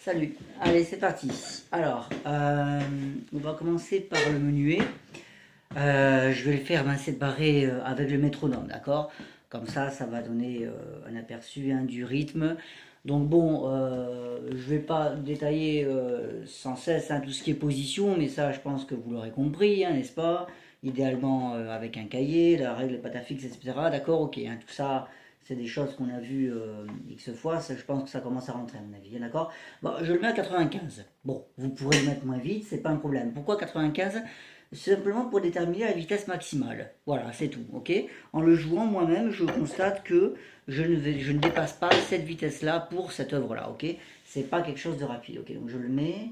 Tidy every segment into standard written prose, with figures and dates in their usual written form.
Salut, allez c'est parti. Alors, on va commencer par le menuet. Je vais le faire séparer avec le métronome, d'accord? Comme ça va donner un aperçu du rythme. Donc bon, je vais pas détailler sans cesse tout ce qui est position, mais ça je pense que vous l'aurez compris, n'est-ce pas? Idéalement avec un cahier, la règle patafix, etc. D'accord, ok, tout ça c'est des choses qu'on a vues X fois, ça, je pense que ça commence à rentrer à mon avis, d'accord? Bon, je le mets à 95. Bon, vous pourrez le mettre moins vite, c'est pas un problème. Pourquoi 95? Simplement pour déterminer la vitesse maximale. Voilà, c'est tout, ok? En le jouant moi-même, je constate que je ne dépasse pas cette vitesse-là pour cette œuvre-là, ok? C'est pas quelque chose de rapide, ok? Donc je le mets,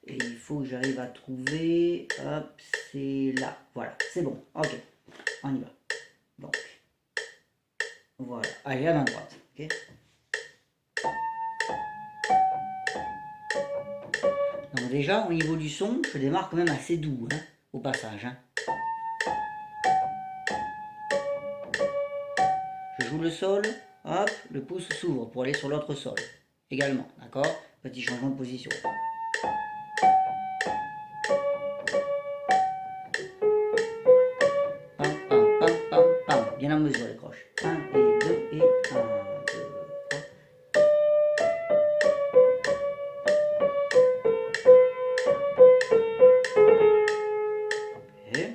et il faut que j'arrive à trouver, hop, c'est là, voilà, c'est bon, ok, on y va. Donc, voilà, allez, à main droite, ok? Donc déjà, au niveau du son, je démarre quand même assez doux, au passage, Je joue le sol, hop, le pouce s'ouvre pour aller sur l'autre sol. Également, d'accord? Petit changement de position. Pam, pam, pam, pam, pam. Bien en mesure les croches. 1 et 2 et 1, 2, 3. Et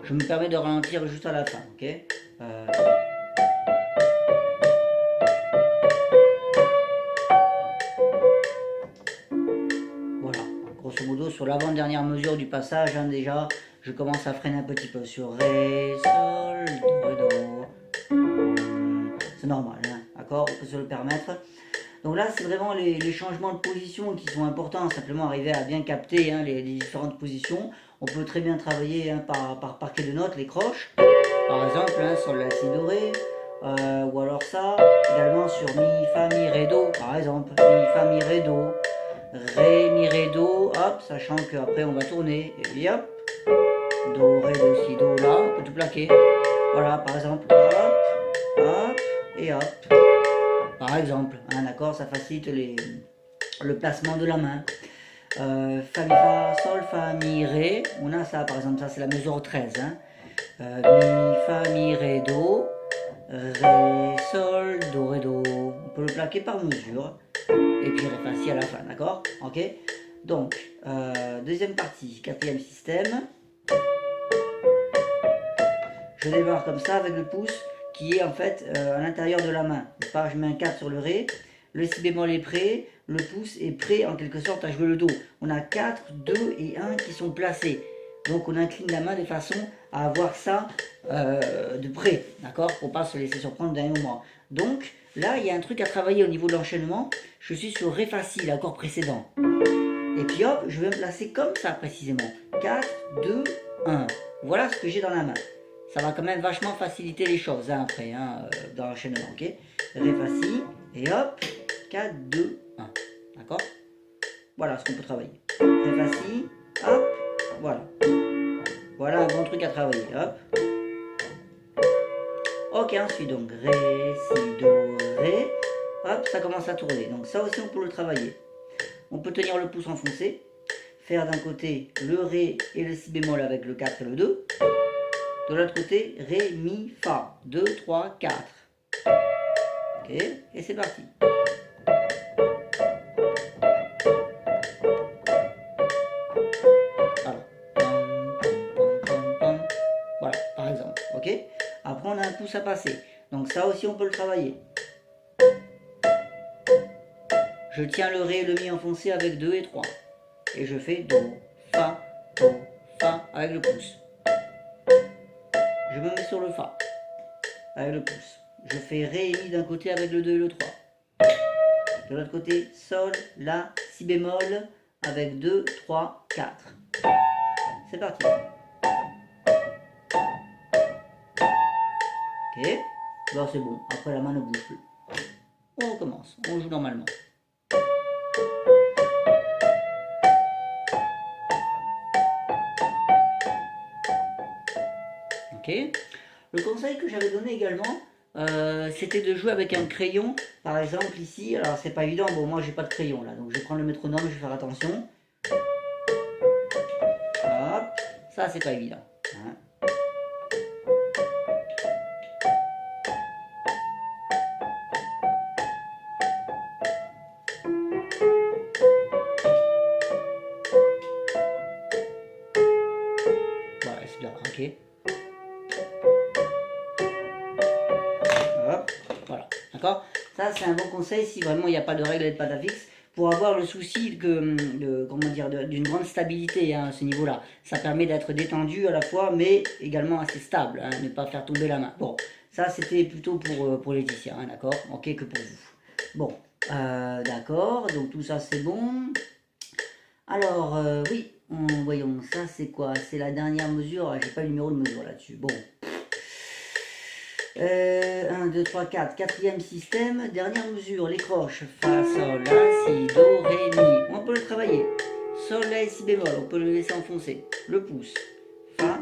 je me permets de ralentir juste à la fin, ok? Voilà, grosso modo sur l'avant-dernière mesure du passage, déjà, je commence à freiner un petit peu sur Ré, Sol, Do, Do. C'est normal, d'accord? On peut se le permettre. Donc là, c'est vraiment les changements de position qui sont importants, simplement arriver à bien capter les différentes positions. On peut très bien travailler par parquet de notes, les croches, par exemple, sur la si doré, ou alors ça, également sur mi, fa, mi, ré, do, par exemple, mi, fa, mi, ré, do, ré, mi, ré, do, hop, sachant qu'après on va tourner, et puis hop, do, ré, do, si, do, là, on peut tout plaquer. Voilà, par exemple, hop, hop, et hop. Par exemple, d'accord, ça facilite le placement de la main. Fa, mi, fa, sol, fa, mi, ré. On a ça, par exemple, ça c'est la mesure 13. Mi, fa, mi, ré, do. Ré, sol, do, ré, do. On peut le plaquer par mesure. Et puis ré, fa, si à la fin, d'accord? Ok. Donc, deuxième partie, quatrième système. Je démarre comme ça avec le pouce qui est en fait à l'intérieur de la main. Je mets un 4 sur le Ré, le Si bémol est prêt, le pouce est prêt en quelque sorte à jouer le Do. On a 4, 2 et 1 qui sont placés. Donc on incline la main de façon à avoir ça de près, d'accord? Pour ne pas se laisser surprendre d'un moment. Donc là, il y a un truc à travailler au niveau de l'enchaînement. Je suis sur Ré facile, l'accord précédent. Et puis hop, je vais me placer comme ça précisément. 4, 2, 1. Voilà ce que j'ai dans la main. Ça va quand même vachement faciliter les choses après, dans l'enchaînement, ok? Ré fa si, et hop, 4, 2, 1. D'accord? Voilà ce qu'on peut travailler. Ré fa si, hop, voilà. Voilà un bon truc à travailler, hop. Ok, ensuite donc Ré, Si, Do, Ré. Hop, ça commence à tourner. Donc ça aussi on peut le travailler. On peut tenir le pouce enfoncé, faire d'un côté le Ré et le Si bémol avec le 4 et le 2. De l'autre côté, Ré, Mi, Fa. 2, 3, 4. Ok, et c'est parti. Voilà. Voilà, par exemple. Ok. Après, on a un pouce à passer. Donc ça aussi, on peut le travailler. Je tiens le Ré et le Mi enfoncé avec 2 et 3. Et je fais Do, Fa avec le pouce. Je me mets sur le Fa avec le pouce. Je fais Ré et Mi d'un côté avec le 2 et le 3. De l'autre côté, Sol, La, Si bémol avec 2, 3, 4. C'est parti. Ok. Bon, c'est bon. Après, la main ne bouge plus. On recommence. On joue normalement. Ok. Le conseil que j'avais donné également, c'était de jouer avec un crayon. Par exemple ici, alors c'est pas évident, bon moi j'ai pas de crayon là, donc je vais prendre le métronome, je vais faire attention. Hop, ça c'est pas évident. Hein. Voilà, c'est bien, ok. Hop, voilà, d'accord. Ça c'est un bon conseil si vraiment il n'y a pas de règle et de pâte à fixe. Pour avoir le souci d'une grande stabilité hein, à ce niveau-là. Ça permet d'être détendu à la fois, mais également assez stable, hein, ne pas faire tomber la main. Bon, ça c'était plutôt pour Laetitia, hein, d'accord. Ok, que pour vous. Bon, d'accord, donc tout ça c'est bon. Alors, oui, voyons, ça c'est quoi? C'est la dernière mesure, j'ai pas le numéro de mesure là-dessus. Bon. 1, 2, 3, 4, quatrième système, dernière mesure, les croches, Fa, Sol, La, Si, Do, Ré, Mi, on peut le travailler, Sol, La, Si bémol, on peut le laisser enfoncer, le pouce, Fa,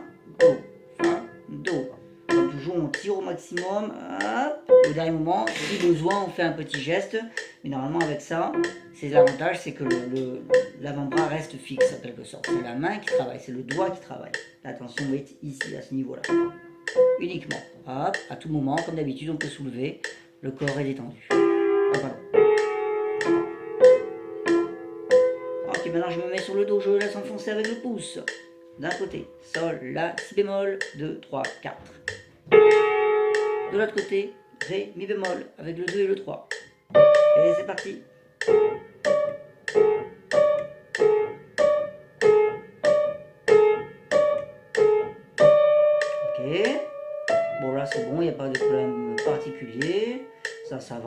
Do, comme toujours on tire au maximum, hop, au dernier moment, si besoin on fait un petit geste, mais normalement avec ça, c'est l'avantage, c'est que l'avant-bras reste fixe en quelque sorte, c'est la main qui travaille, c'est le doigt qui travaille, l'attention est ici à ce niveau-là. Uniquement. Hop, à tout moment, comme d'habitude, on peut soulever. Le corps est détendu. Hop, voilà. Ok, maintenant je me mets sur le dos, je le laisse enfoncer avec le pouce. D'un côté, Sol, La, Si bémol, 2, 3, 4. De l'autre côté, Ré, Mi bémol, avec le 2 et le 3. Et c'est parti. Ok. Bon là c'est bon, il n'y a pas de problème particulier. Ça va.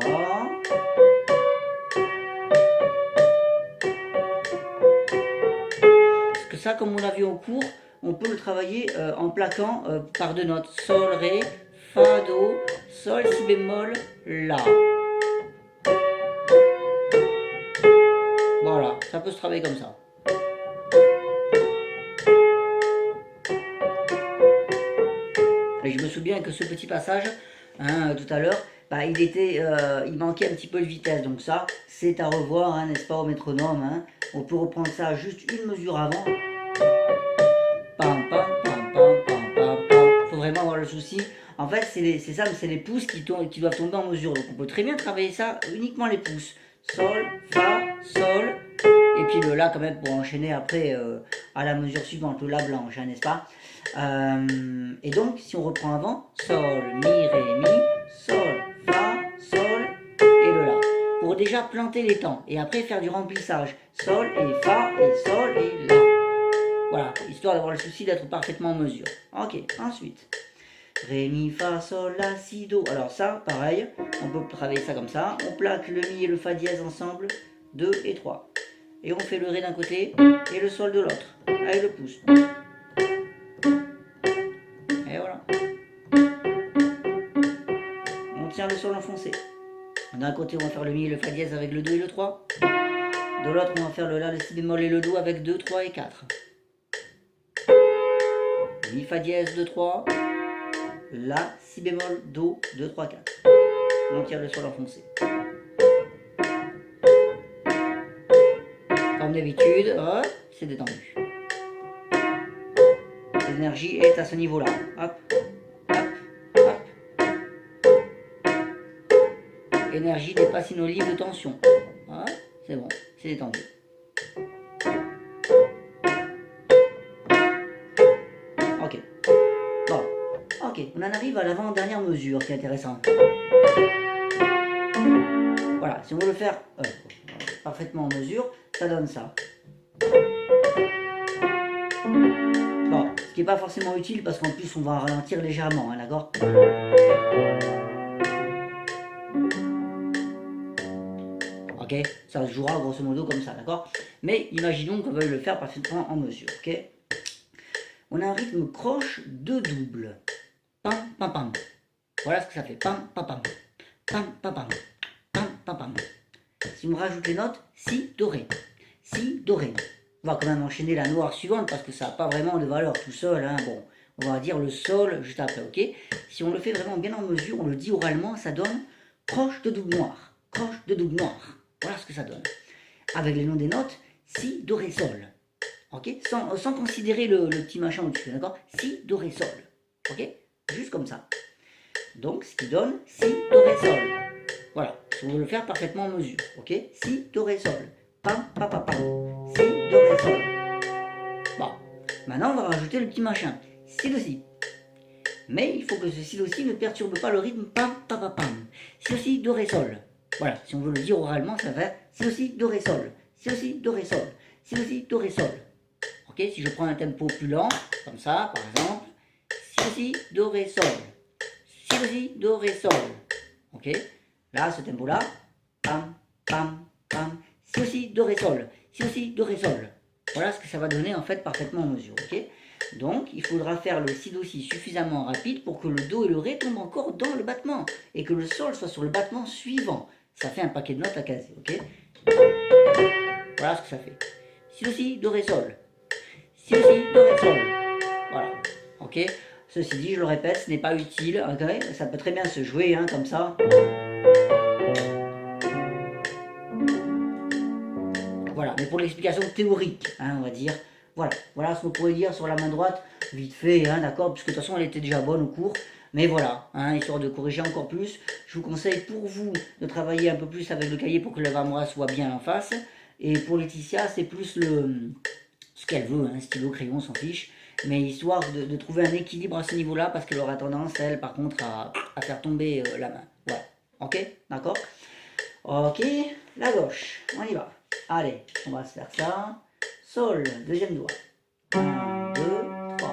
Parce que ça, comme on l'a vu au cours, on peut le travailler en plaquant par deux notes. Sol, Ré, Fa, Do, Sol, Si bémol, La. Voilà, ça peut se travailler comme ça. Et je me souviens que ce petit passage, hein, tout à l'heure, bah, il manquait un petit peu de vitesse. Donc ça, c'est à revoir, hein, n'est-ce pas, au métronome. Hein. On peut reprendre ça juste une mesure avant. Pam, pam, pam, pam, pam, pam, pam. Faut vraiment avoir le souci. En fait, c'est ça, c'est les pouces qui doivent tomber en mesure. Donc on peut très bien travailler ça uniquement les pouces. Sol, Fa, Sol. Et puis le La quand même pour enchaîner après à la mesure suivante, le La blanche, hein, n'est-ce pas? Et donc, si on reprend avant, Sol, Mi, Ré, Mi, Sol, Fa, Sol et le La. Pour déjà planter les temps et après faire du remplissage. Sol et Fa et Sol et La. Voilà, histoire d'avoir le souci d'être parfaitement en mesure. Ok, ensuite. Ré, Mi, Fa, Sol, La, Si, Do. Alors ça, pareil, on peut travailler ça comme ça. On plaque le Mi et le Fa dièse ensemble, 2 et 3. Et on fait le Ré d'un côté et le Sol de l'autre, avec le pouce. Et voilà. On tient le Sol enfoncé. D'un côté, on va faire le Mi et le Fa dièse avec le 2 et le 3. De l'autre, on va faire le La, le Si bémol et le Do avec 2, 3 et 4. Mi, Fa dièse, 2, 3. La, Si bémol, Do, 2, 3, 4. On tire le Sol enfoncé. Comme d'habitude, c'est détendu. L'énergie est à ce niveau-là. Hop, hop, hop. L'énergie n'est pas synonyme de tension. C'est bon, c'est détendu. Ok. Bon. Ok, on en arrive à l'avant-dernière mesure qui est intéressante. Voilà, si on veut le faire parfaitement en mesure, ça donne ça. Bon, ce qui n'est pas forcément utile parce qu'en plus on va ralentir légèrement, hein, d'accord? Ok, ça se jouera grosso modo comme ça, d'accord? Mais imaginons qu'on veuille le faire parfaitement en mesure, ok? On a un rythme croche de double. Pam, pam, pam. Voilà ce que ça fait. Pam, pam, pam. Pam, pam, pam. Pam, pam, pam. Si on rajoute les notes, Si, Do, Ré. Si, Do, Ré. On va quand même enchaîner la noire suivante parce que ça n'a pas vraiment de valeur tout seul. Hein. Bon, on va dire le sol juste après, ok? Si on le fait vraiment bien en mesure, on le dit oralement, ça donne croche de double noir, croche de double noir. Voilà ce que ça donne. Avec les noms des notes, si, do, ré, sol. Ok? Sans considérer le petit machin au-dessus, d'accord? Si, do, ré, sol. Ok? Juste comme ça. Donc, ce qui donne si, do, ré, sol. Voilà. Vous pouvez le faire parfaitement en mesure. Ok? Si, do, ré, sol. Pam, pam, pam, pam. Si, do, ré, sol. Bon. Maintenant, on va rajouter le petit machin. Si, do, si. Mais il faut que ce si, do, si ne perturbe pas le rythme. Pam, pam, pam, pam. Si, do, si, do, ré, sol. Voilà. Si on veut le dire oralement, ça va faire si, do, si, do, ré, sol. Si, do, si, do, ré, sol. Si, do, si, do, ré, sol. Ok? Si je prends un tempo plus lent, comme ça, par exemple. Si, do, si, do, ré, sol. Si, do, si, do, ré, sol. Ok? Là, ce tempo-là. Pam, pam, pam. Si aussi, do, ré, sol. Si aussi, do, ré, sol. Voilà ce que ça va donner en fait parfaitement en mesure. Ok? Donc, il faudra faire le si, do, si suffisamment rapide pour que le do et le ré tombent encore dans le battement et que le sol soit sur le battement suivant. Ça fait un paquet de notes à caser. Ok? Voilà ce que ça fait. Si, do, si, do, ré, sol. Si, do, si, do, ré, sol. Voilà. Ok? Ceci dit, je le répète, ce n'est pas utile. Okay? Ça peut très bien se jouer hein, comme ça. Voilà, mais pour l'explication théorique, hein, on va dire, voilà ce qu'on pourrait dire sur la main droite, vite fait, hein, d'accord, puisque de toute façon elle était déjà bonne au cours, mais voilà, hein, histoire de corriger encore plus, je vous conseille pour vous de travailler un peu plus avec le cahier pour que l'avant-bras soit bien en face, et pour Laetitia, c'est plus ce qu'elle veut, hein, stylo, crayon, on s'en fiche, mais histoire de trouver un équilibre à ce niveau-là, parce qu'elle aura tendance, elle, par contre, à faire tomber la main, voilà, ok, d'accord. Ok, la gauche, on y va. Allez, on va se faire ça. Sol, deuxième doigt. 1, 2, 3.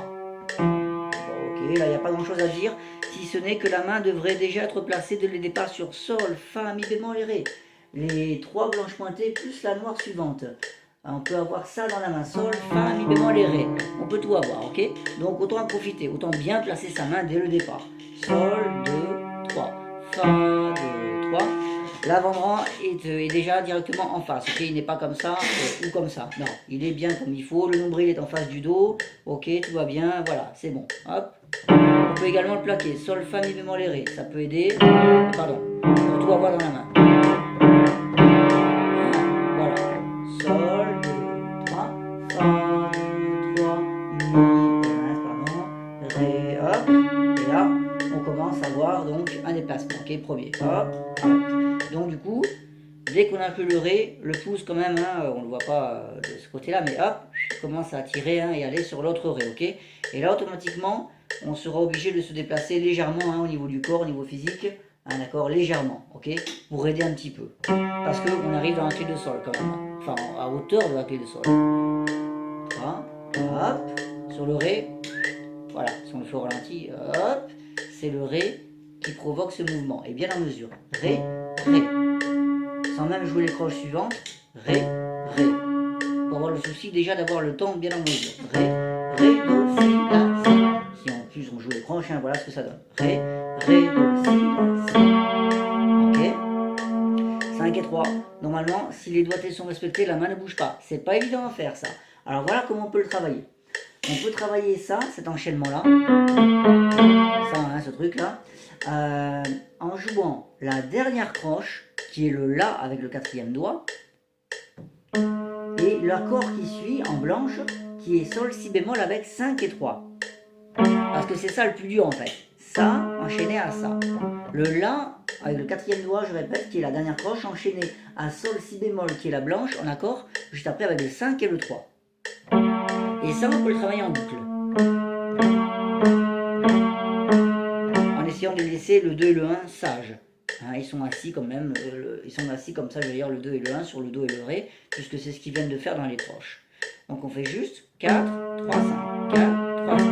Ok, là, il n'y a pas grand-chose à dire, si ce n'est que la main devrait déjà être placée dès le départ sur Sol, Fa, Mi bémol et Ré. Les trois blanches pointées plus la noire suivante. On peut avoir ça dans la main. Sol, Fa, Mi bémol et Ré. On peut tout avoir, ok? Donc, autant en profiter, autant bien placer sa main dès le départ. Sol, 2, 3. Fa, 2, 3. L'avant-bras est déjà directement en face, ok, il n'est pas comme ça ou comme ça, non, il est bien comme il faut, le nombril est en face du dos, ok, tout va bien, voilà, c'est bon, hop. On peut également le plaquer, sol, fa, mi bémol et ré, ça peut aider, pardon, on peut tout avoir dans la main. Voilà, sol, 2, 3, fa, 2, 3, mi, pardon, ré, hop, et là, on commence à voir donc un déplacement, ok, premier, hop, hop. Donc du coup, dès qu'on a un peu le ré, le pouce quand même, hein, on ne le voit pas de ce côté-là, mais hop, commence à tirer hein, et aller sur l'autre ré, ok? Et là, automatiquement, on sera obligé de se déplacer légèrement hein, au niveau du corps, au niveau physique, hein, d'accord, légèrement, ok? Pour aider un petit peu. Parce qu'on arrive dans la clé de sol quand même, enfin à hauteur de la clé de sol. Voilà, hop, sur le ré, voilà, si on le fait au ralenti, hop, c'est le ré qui provoque ce mouvement, et bien en mesure. Ré, ré. Sans même jouer les croches suivantes. Ré, ré. Pour avoir le souci déjà d'avoir le temps bien en mesure. Ré, ré, do, si, la, si. Si en plus on joue les croches, hein, voilà ce que ça donne. Ré, ré, do, si, la, si. Ok. 5 et 3. Normalement, si les doigtés sont respectés, la main ne bouge pas. C'est pas évident à faire ça. Alors voilà comment on peut le travailler. On peut travailler ça, cet enchaînement-là. Ça, hein, ce truc-là. En jouant la dernière croche, qui est le La avec le quatrième doigt, et l'accord qui suit en blanche, qui est Sol, Si bémol avec 5 et 3. Parce que c'est ça le plus dur en fait. Ça, enchaîné à ça. Le La, avec le quatrième doigt, je répète, qui est la dernière croche, enchaîné à Sol, Si bémol, qui est la blanche, en accord, juste après avec le 5 et le 3. Et ça, on peut le travailler en boucle. En essayant de laisser le 2 et le 1 sages. Hein, ils sont assis quand même, ils sont assis comme ça, je veux dire, le 2 et le 1 sur le Do et le Ré, puisque c'est ce qu'ils viennent de faire dans les croches. Donc on fait juste 4, 3, 5, 4, 3, 5.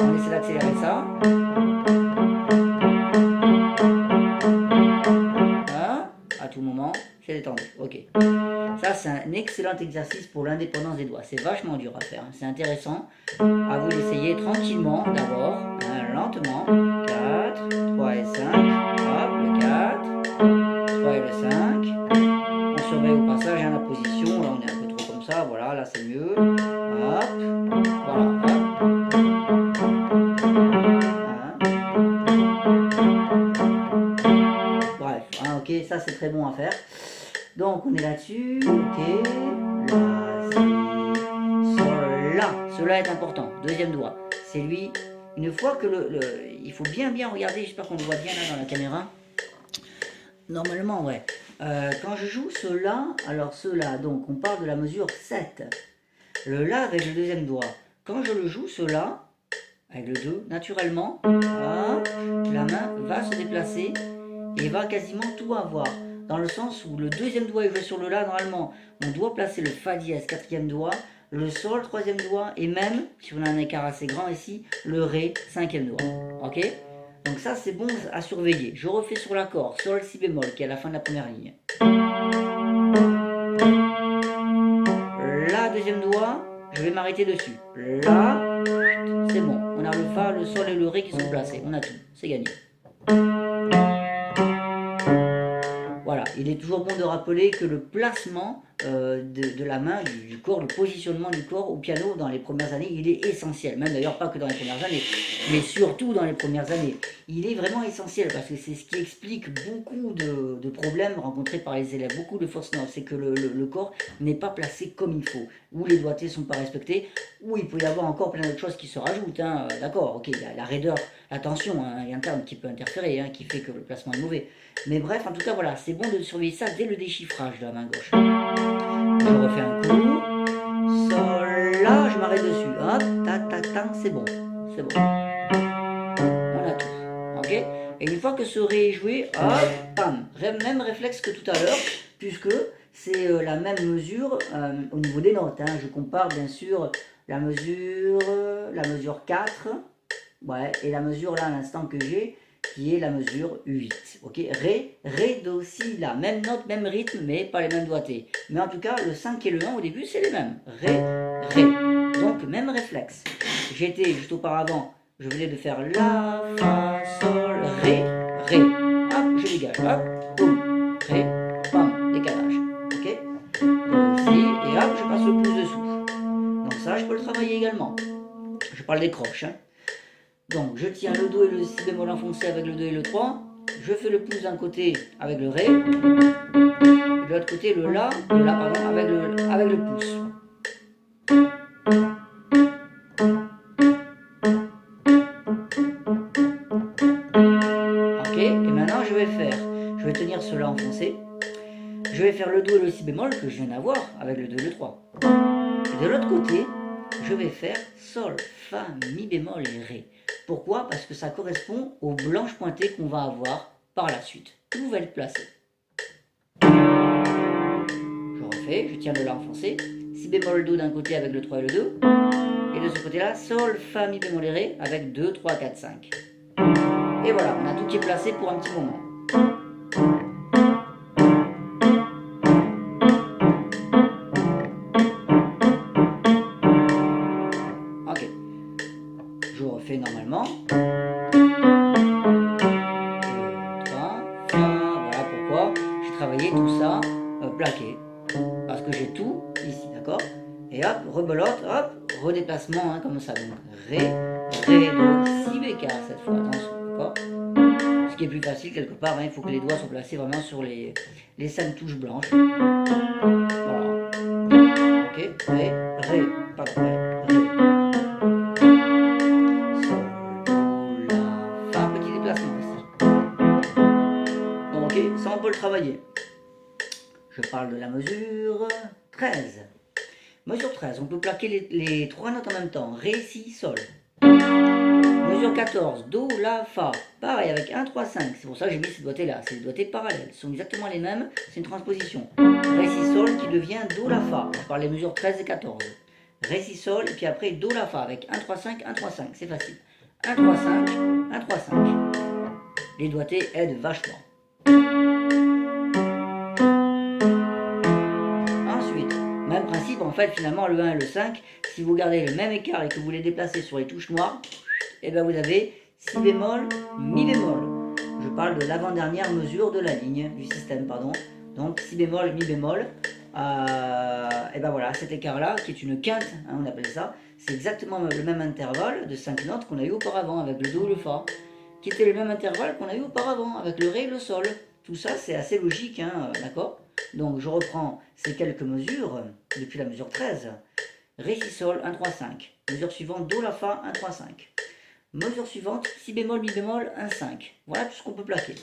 On essaie d'accélérer ça. Voilà, à tout moment, c'est détendu. Ok. Ça, c'est un excellent exercice pour l'indépendance des doigts. C'est vachement dur à faire. Hein. C'est intéressant. À vous d'essayer tranquillement d'abord, hein, lentement. 4, 3 et 5. Hop, le 4, 3 et le 5. On surveille au passage hein, la position. Là, on est un peu trop comme ça. Voilà, là, c'est mieux. ok, ça c'est très bon à faire. Donc on est là-dessus, ok, la, si, sol, la, cela est important, deuxième doigt, c'est lui, une fois que il faut bien regarder, j'espère qu'on le voit bien là dans la caméra, normalement ouais, quand je joue cela, alors cela, donc on parle de la mesure 7, le la avec le deuxième doigt, quand je le joue cela, avec le 2, naturellement, hop, la main va se déplacer et va quasiment tout avoir. Dans le sens où le deuxième doigt est joué sur le la, normalement, on doit placer le fa dièse, quatrième doigt, le sol, troisième doigt, et même, si on a un écart assez grand ici, le ré, cinquième doigt. Ok? Donc ça, c'est bon à surveiller. Je refais sur l'accord, sol, si bémol, qui est à la fin de la première ligne. La, deuxième doigt, je vais m'arrêter dessus. La, c'est bon. On a le fa, le sol et le ré qui sont placés. On a tout. C'est gagné. Voilà, il est toujours bon de rappeler que le placement de la main, du corps, le positionnement du corps au piano dans les premières années, il est essentiel. Même d'ailleurs pas que dans les premières années, mais surtout dans les premières années. Il est vraiment essentiel parce que c'est ce qui explique beaucoup de problèmes rencontrés par les élèves, beaucoup de fausses notes. C'est que le corps n'est pas placé comme il faut, ou les doigtés ne sont pas respectés, ou il peut y avoir encore plein d'autres choses qui se rajoutent. Hein. D'accord, ok, il y a la raideur, la tension interne qui peut interférer, hein, qui fait que le placement est mauvais. Mais bref, en tout cas, voilà, c'est bon de surveiller ça dès le déchiffrage de la main gauche. Je refais un coup. Sol, là, je m'arrête dessus. Hop, tac, tac, tac, c'est bon. C'est bon. On a tout. Ok? Et une fois que ce ré est joué, hop, pam. Même réflexe que tout à l'heure, puisque c'est la même mesure au niveau des notes. Hein. Je compare bien sûr la mesure 4, ouais, et la mesure là à l'instant que j'ai, qui est la mesure 8. Ok, ré, do, si, la. Même note, même rythme, mais pas les mêmes doigtés. Mais en tout cas, le 5 et le 1 au début, c'est les mêmes. Ré, ré. Donc, même réflexe. J'étais juste auparavant, je venais de faire la, fa, sol, ré, ré. Hop, je dégage. Hop, boum, ré, bam, décalage. Ok, do, si, et hop, je passe le pouce dessous. Donc ça, je peux le travailler également. Je parle des croches, hein. Donc je tiens le do et le si bémol enfoncé avec le 2 et le 3, je fais le pouce d'un côté avec le ré, et de l'autre côté le la pardon, avec le pouce. Ok, et maintenant je vais tenir cela enfoncé, je vais faire le do et le si bémol que je viens d'avoir avec le 2 et le 3. Et de l'autre côté, je vais faire sol, fa, mi bémol et ré. Pourquoi? Parce que ça correspond aux blanches pointées qu'on va avoir par la suite. Tout va être placé. Je refais, je tiens le la enfoncé. Si bémol do d'un côté avec le 3 et le 2. Et de ce côté-là, sol, fa, mi bémol et ré avec 2, 3, 4, 5. Et voilà, on a tout qui est placé pour un petit moment. Ok. Je refais normalement. 3, voilà pourquoi j'ai travaillé tout ça plaqué. Parce que j'ai tout ici, d'accord? Et hop, rebelote, hop, redéplacement, hein, comme ça. Donc ré, do, si bécard cette fois, attention, d'accord? Ce qui est plus facile quelque part, hein, il faut que les doigts soient placés vraiment sur les 5 touches blanches. Voilà. Ok, ré, pardon, ré. Ça on peut le travailler. Je parle de la mesure 13. Mesure 13, on peut plaquer les 3 notes en même temps. Ré, si, sol. Mesure 14, do, la, fa. Pareil avec 1, 3, 5. C'est pour ça que j'ai mis ces doigtés là. C'est des doigtés parallèles. Ce sont exactement les mêmes. C'est une transposition. Ré, si, sol qui devient do, la, fa. On parle des mesures 13 et 14. Ré, si, sol et puis après do, la, fa avec 1, 3, 5, 1, 3, 5. C'est facile. 1, 3, 5, 1, 3, 5. Les doigtés aident vachement. Même principe, en fait, finalement, le 1 et le 5, si vous gardez le même écart et que vous les déplacez sur les touches noires, et bien vous avez si bémol, mi bémol. Je parle de l'avant-dernière mesure de la ligne, du système, pardon. Donc, si bémol, mi bémol, et ben voilà, cet écart-là, qui est une quinte, hein, on appelle ça, c'est exactement le même intervalle de 5 notes qu'on a eu auparavant avec le do et le fa, qui était le même intervalle qu'on a eu auparavant avec le ré et le sol. tout ça c'est assez logique, hein, d'accord? Donc je reprends ces quelques mesures depuis la mesure 13. Ré, si, sol, 1, 3, 5. Mesure suivante, do, la, fa, 1, 3, 5. Mesure suivante, si bémol, mi bémol, 1, 5. Voilà tout ce qu'on peut plaquer.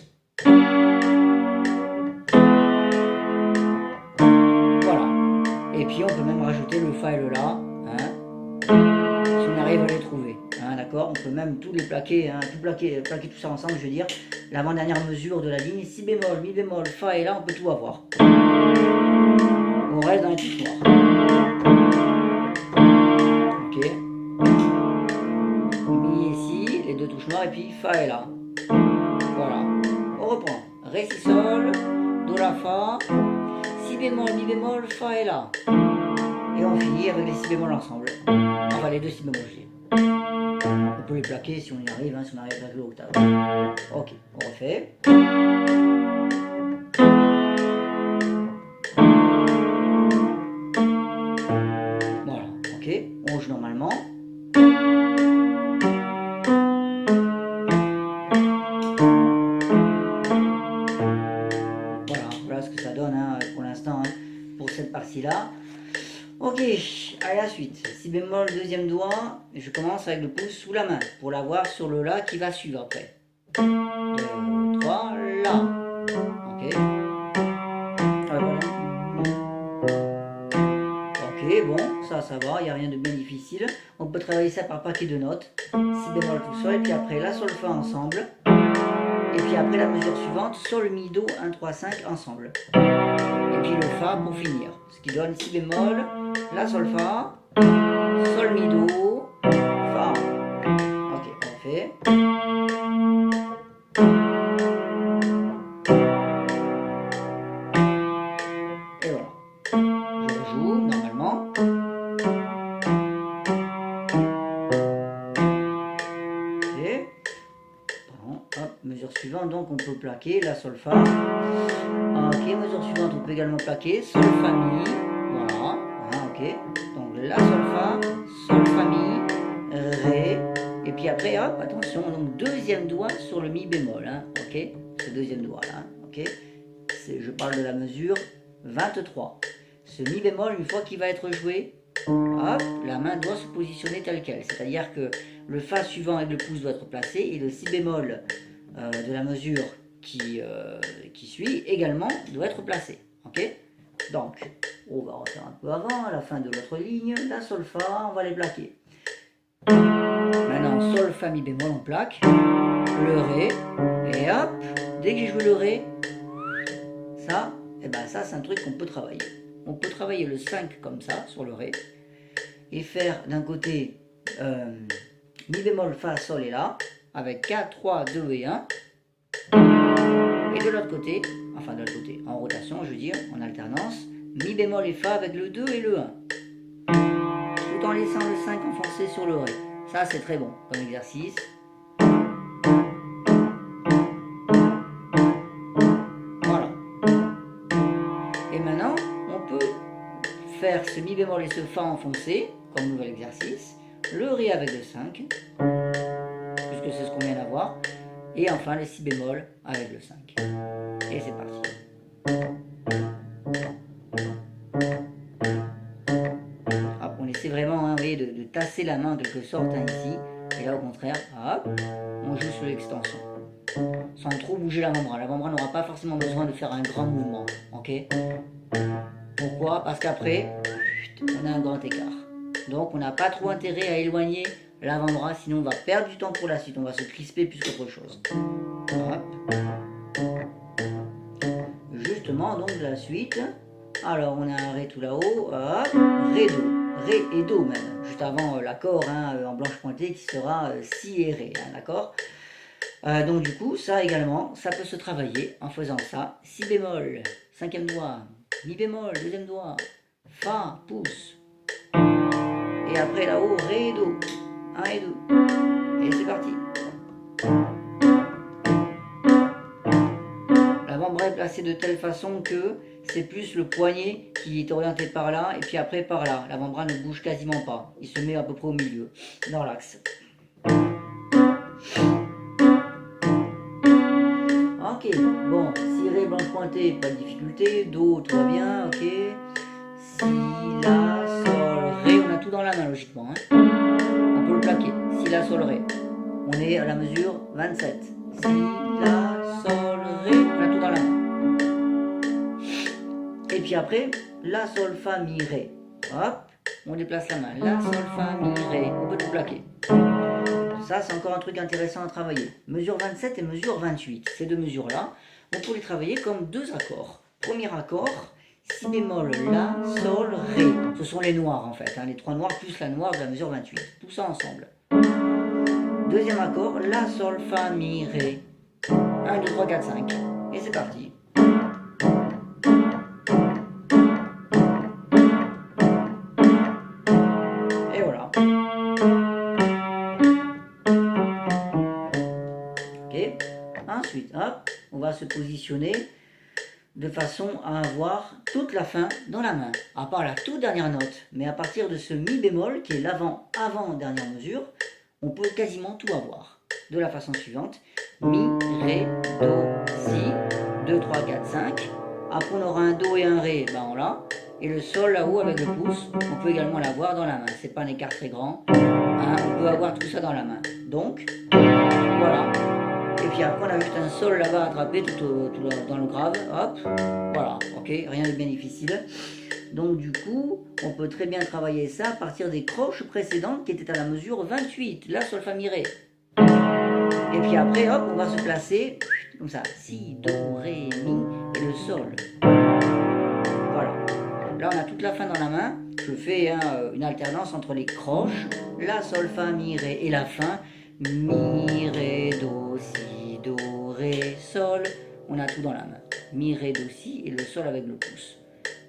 Voilà. Et puis on peut même rajouter le fa et le la, hein, si on arrive à les trouver. Hein, d'accord? On peut même tous les plaquer, hein, plaquer tout ça ensemble, je veux dire. L'avant-dernière mesure de la ligne, si bémol, mi bémol, fa et la, on peut tout avoir. On reste dans les touches noires. Ok. Mi et si, les deux touches noires, et puis fa et la. Voilà. On reprend. Ré, si, sol, do, la, fa, si bémol, mi bémol, fa et la. Et on finit avec les si bémol ensemble. Enfin, les deux si bémol, je dis. On peut les plaquer si on y arrive, hein, si on arrive à plaquer l'octave. Ok, on refait. Voilà, ok, on joue normalement. Voilà ce que ça donne, hein, pour l'instant, hein, pour cette partie-là. Ok, à la suite. Si bémol, deuxième doigt, je commence avec le pouce sous la main pour l'avoir sur le la qui va suivre après. 2, 3, la. Ok. Ok, bon, ça va, il n'y a rien de bien difficile. On peut travailler ça par paquet de notes. Si bémol tout seul, et puis après la, sol, fa ensemble. Et puis après la mesure suivante, sol, mi, do, 1, 3, 5 ensemble. Et puis le fa pour finir. Ce qui donne si bémol, la, sol, fa, sol, mi, do, fa. Ok, on fait. Et voilà. Je rejoue normalement. Ok. Pardon, hop, mesure suivante, donc on peut plaquer la, sol, fa. Ok, mesure suivante, on peut également plaquer sol, fa, mi. Voilà, ok. Donc la, sol, fa, mi, ré. Et puis après, hop, attention, donc deuxième doigt sur le mi bémol, hein, ok. Ce deuxième doigt là, ok. Je parle de la mesure 23. Ce mi bémol, une fois qu'il va être joué, hop, la main doit se positionner telle quelle. C'est-à-dire que le fa suivant avec le pouce doit être placé et le si bémol de la mesure qui suit également doit être placé. Ok? Donc, on va refaire un peu avant, à la fin de l'autre ligne, la, sol, fa, on va les plaquer. Maintenant, sol, fa, mi bémol, on plaque. Le ré, et hop, dès que j'ai joué le ré, ça, et ben ça c'est un truc qu'on peut travailler. On peut travailler le 5 comme ça, sur le ré, et faire d'un côté mi bémol, fa, sol et la, avec 4, 3, 2 et 1. Et de l'autre côté, enfin de l'autre côté, en rotation, je veux dire, en alternance, mi bémol et fa avec le 2 et le 1. Tout en laissant le 5 enfoncé sur le ré. Ça c'est très bon comme exercice. Voilà. Et maintenant, on peut faire ce mi bémol et ce fa enfoncé, comme nouvel exercice, le ré avec le 5, puisque c'est ce qu'on vient d'avoir, et enfin le si bémol avec le 5. Et c'est parti. Hop, on essaie vraiment, hein, vous voyez, de tasser la main en quelque sorte, hein, ici, et là au contraire, hop, on joue sur l'extension, sans trop bouger l'avant-bras. L'avant-bras n'aura pas forcément besoin de faire un grand mouvement, ok? Pourquoi? Parce qu'après, on a un grand écart. Donc on n'a pas trop intérêt à éloigner l'avant-bras, sinon on va perdre du temps pour la suite, on va se crisper plus qu'autre chose. Hop. Justement, donc la suite. Alors on a un ré tout là-haut, hop, ré, do, ré et do même, juste avant l'accord, hein, en blanche pointée qui sera si et ré, hein, d'accord. Donc du coup, ça également, ça peut se travailler en faisant ça. Si bémol, cinquième doigt, mi bémol, deuxième doigt, fa, pouce. Et après là-haut, ré, do, 1 et 2. Et c'est parti. L'avant-bras est placé de telle façon que c'est plus le poignet qui est orienté par là et puis après par là. L'avant-bras ne bouge quasiment pas. Il se met à peu près au milieu, dans l'axe. Ok, Ok, bon, si Ré blanche pointée, pas de difficulté, Do, tout va bien, ok. Si, La, Sol, Ré, on a tout dans la main logiquement. Hein. On peut le plaquer. Si, La, Sol, Ré. On est à la mesure 27. Si, La, Sol, Ré, on a tout dans la main. Et puis après, La, Sol, Fa, Mi, Ré. Hop, on déplace la main. La, Sol, Fa, Mi, Ré. On peut tout plaquer. Ça, c'est encore un truc intéressant à travailler. Mesure 27 et mesure 28. Ces deux mesures-là, on peut les travailler comme deux accords. Premier accord, Si bémol, La, Sol, Ré. Ce sont les noirs en fait. Hein, les trois noirs plus la noire de la mesure 28. Tout ça ensemble. Deuxième accord, La, Sol, Fa, Mi, Ré. 1, 2, 3, 4, 5. Et c'est parti. Et voilà. Ok. Ensuite, hop, on va se positionner de façon à avoir toute la fin dans la main, à part la toute dernière note. Mais à partir de ce Mi bémol, qui est l'avant-dernière mesure, on peut quasiment tout avoir. De la façon suivante, Mi, Ré, Do, Si, 2, 3, 4, 5. Après on aura un Do et un Ré, ben on l'a. Et le Sol là-haut avec le pouce, on peut également l'avoir dans la main. C'est pas un écart très grand. Hein, on peut avoir tout ça dans la main. Donc, voilà. Et puis après on a juste un Sol là-bas à attraper tout dans le grave. Hop, voilà, ok, rien de bien difficile. Donc du coup, on peut très bien travailler ça à partir des croches précédentes qui étaient à la mesure 28. La, Sol, Fa, Mi, Ré. Et puis après, hop, on va se placer comme ça. Si, Do, Ré, Mi et le Sol. Voilà. Là, on a toute la fin dans la main. Je fais une alternance entre les croches. La, Sol, Fa, Mi, Ré et la fin. Mi, Ré, Do, Si, Do, Ré, Sol. On a tout dans la main. Mi, Ré, Do, Si et le Sol avec le pouce.